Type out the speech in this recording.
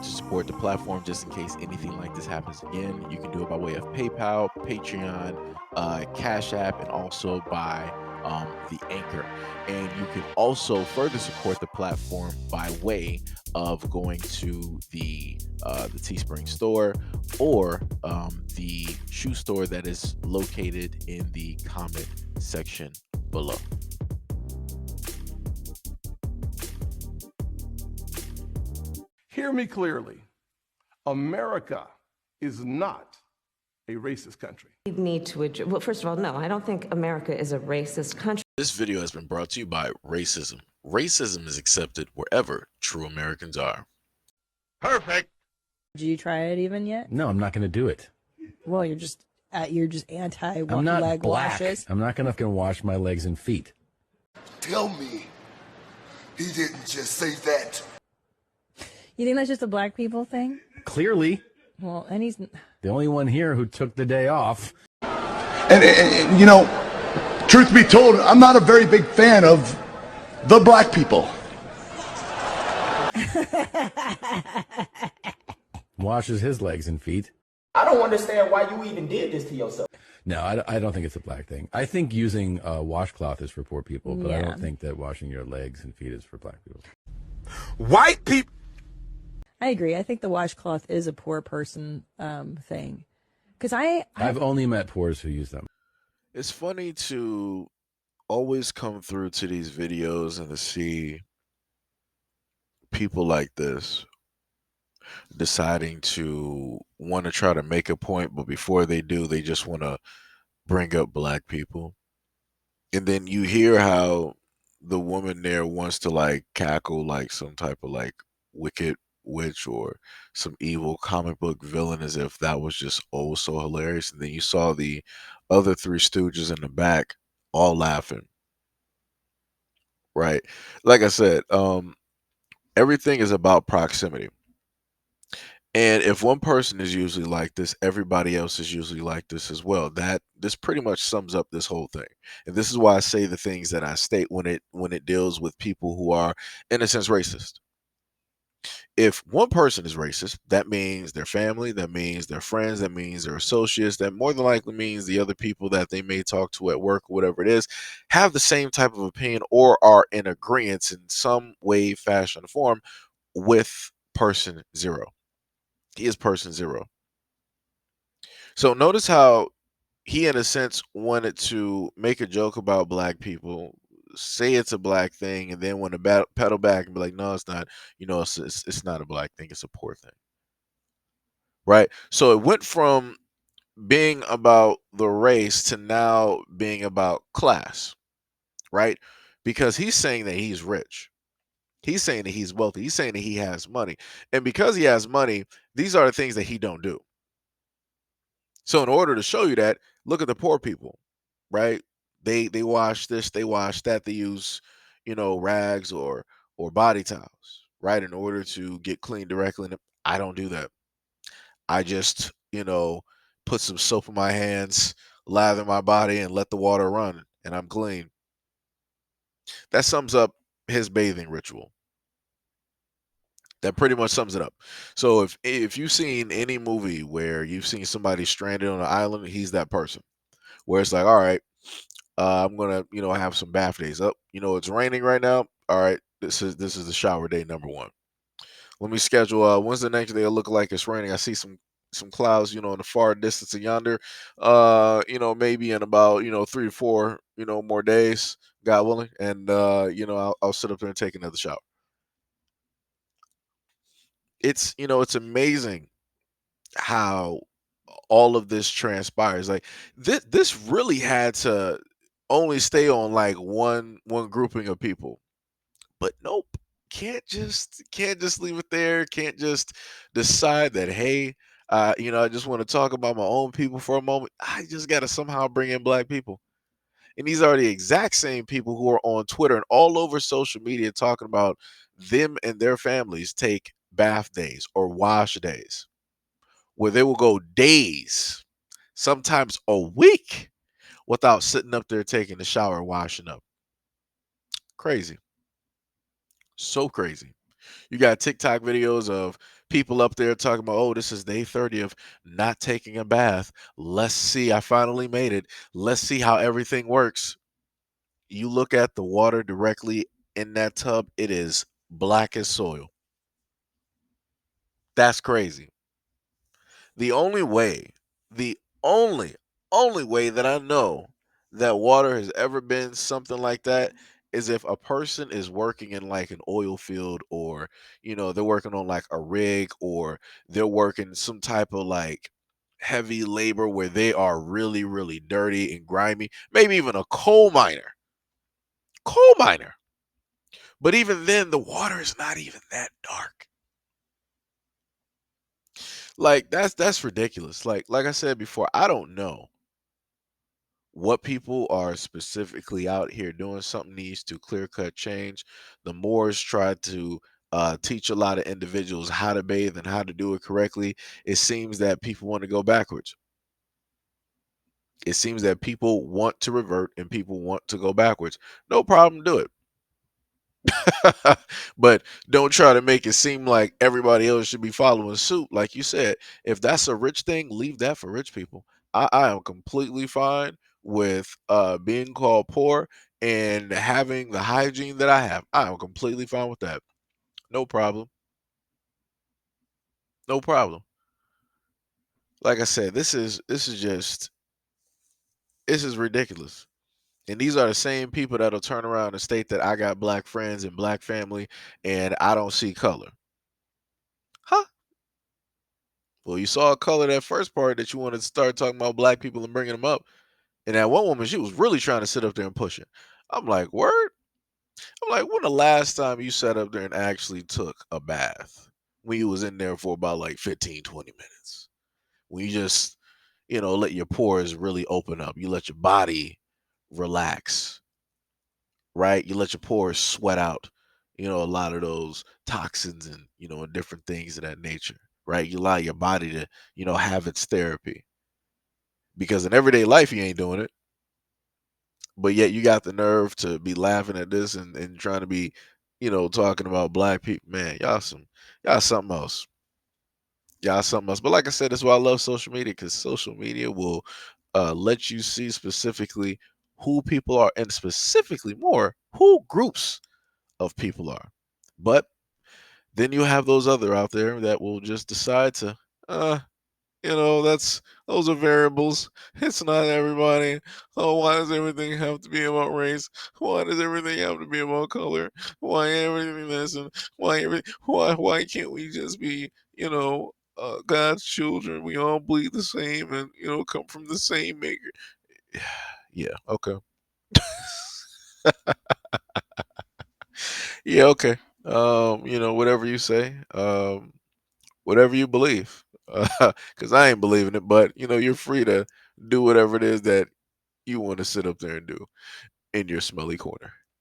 want to support the platform just in case anything like this happens again, you can do it by way of PayPal, Patreon, Cash App, and also by the Anchor. And you can also further support the platform by way of going to the Teespring store or the shoe store that is located in the comment section below. Hear me clearly. America is not a racist country. We need to address, well, first of all, no, I don't think America is a racist country. This video has been brought to you by racism. Racism is accepted wherever true Americans are. Perfect. Did you try it even yet? No, I'm not going to do it. Well, you're just anti I'm not leg black. washes. I'm not going to wash my legs and feet. Tell me he didn't just say that. You think that's just a black people thing? Clearly. Well, and he's The only one here who took the day off. And you know, truth be told, I'm not a very big fan of the black people. Washes his legs and feet. I don't understand why you even did this to yourself. No, I don't think it's a black thing. I think using a washcloth is for poor people, but I Yeah. don't think that washing your legs and feet is for black people. White people. I agree. I think the washcloth is a poor person thing. Because I've only met poors who use them. It's funny to always come through to these videos and to see people like this deciding to want to try to make a point, but before they do, they just want to bring up black people. And then you hear how the woman there wants to like cackle like some type of like wicked witch or some evil comic book villain as if that was just oh so hilarious. And then you saw the other three stooges in the back all laughing. Right. Like I said, everything is about proximity. And if one person is usually like this, everybody else is usually like this as well. This pretty much sums up this whole thing. And this is why I say the things that I state when it deals with people who are in a sense racist. If one person is racist, that means their family, that means their friends, that means their associates, that more than likely means the other people that they may talk to at work or whatever it is, have the same type of opinion or are in agreement in some way, fashion, or form with person zero. He is person zero. So notice how he, in a sense, wanted to make a joke about black people, say it's a black thing, and then want to pedal back and be like, no, it's not. You know, it's not a black thing. It's a poor thing. Right? So it went from being about the race to now being about class. Right? Because he's saying that he's rich. He's saying that he's wealthy. He's saying that he has money. And because he has money, these are the things that he don't do. So in order to show you that, look at the poor people, right? They wash this, they wash that. They use, rags or body towels, right? In order to get clean directly. And I don't do that. I just, put some soap in my hands, lather my body, and let the water run, and I'm clean. That sums up his bathing ritual. That pretty much sums it up. So if you've seen any movie where you've seen somebody stranded on an island, he's that person. Where it's like, all right, I'm gonna have some bath days. Up, it's raining right now. All right, this is the shower day number one. Let me schedule. When's the next day? It'll look like it's raining. I see some clouds, in the far distance of yonder. Maybe in about 3 to 4 more days, God willing, and I'll sit up there and take another shower. It's amazing how all of this transpires. Like this really had to only stay on like one grouping of people, but nope, can't just leave it there. Can't just decide that, hey, I just want to talk about my own people for a moment. I just got to somehow bring in black people. And these are the exact same people who are on Twitter and all over social media talking about them and their families take bath days or wash days, where they will go days, sometimes a week, without sitting up there taking a shower and washing up. Crazy. So crazy. You got TikTok videos of people up there talking about, oh, this is day 30 of not taking a bath. Let's see. I finally made it. Let's see how everything works. You look at the water directly in that tub, it is black as soil. That's crazy. The only way, the only, only way that I know that water has ever been something like that is if a person is working in like an oil field, or, they're working on like a rig, or they're working some type of like heavy labor where they are really, really dirty and grimy. Maybe even a coal miner. Coal miner. But even then, the water is not even that dark. Like that's ridiculous. Like I said before, I don't know what people are specifically out here doing. Something needs to clear cut change. The Moors tried to teach a lot of individuals how to bathe and how to do it correctly. It seems that people want to go backwards. It seems that people want to revert and people want to go backwards. No problem, do it. But don't try to make it seem like everybody else should be following suit. Like you said, if that's a rich thing, leave that for rich people. I am completely fine with being called poor and having the hygiene that I have. I am completely fine with that. No problem. No problem. Like I said, this is ridiculous. And these are the same people that'll turn around and state that I got black friends and black family and I don't see color. Huh? Well, you saw a color that first part that you wanted to start talking about black people and bringing them up. And that one woman, she was really trying to sit up there and push it. I'm like, word? I'm like, when the last time you sat up there and actually took a bath? When you was in there for about like 15, 20 minutes. When you just, let your pores really open up. You let your body relax, right? You let your pores sweat out, a lot of those toxins and, and different things of that nature, right? You allow your body to, have its therapy. Because in everyday life, you ain't doing it. But yet you got the nerve to be laughing at this and trying to be, talking about black people. Man, y'all something else. Y'all something else. But like I said, that's why I love social media, because social media will let you see specifically who people are, and specifically more who groups of people are. But then you have those other out there that will just decide to, uh, that's those are variables. It's not everybody. Oh, why does everything have to be about race? Why does everything have to be about color? Why everything this, and why can't we just be, God's children? We all bleed the same and come from the same maker. Yeah, okay. Yeah, okay. Whatever you say. Whatever you believe. Because I ain't believing it, but you're free to do whatever it is that you want to sit up there and do in your smelly corner.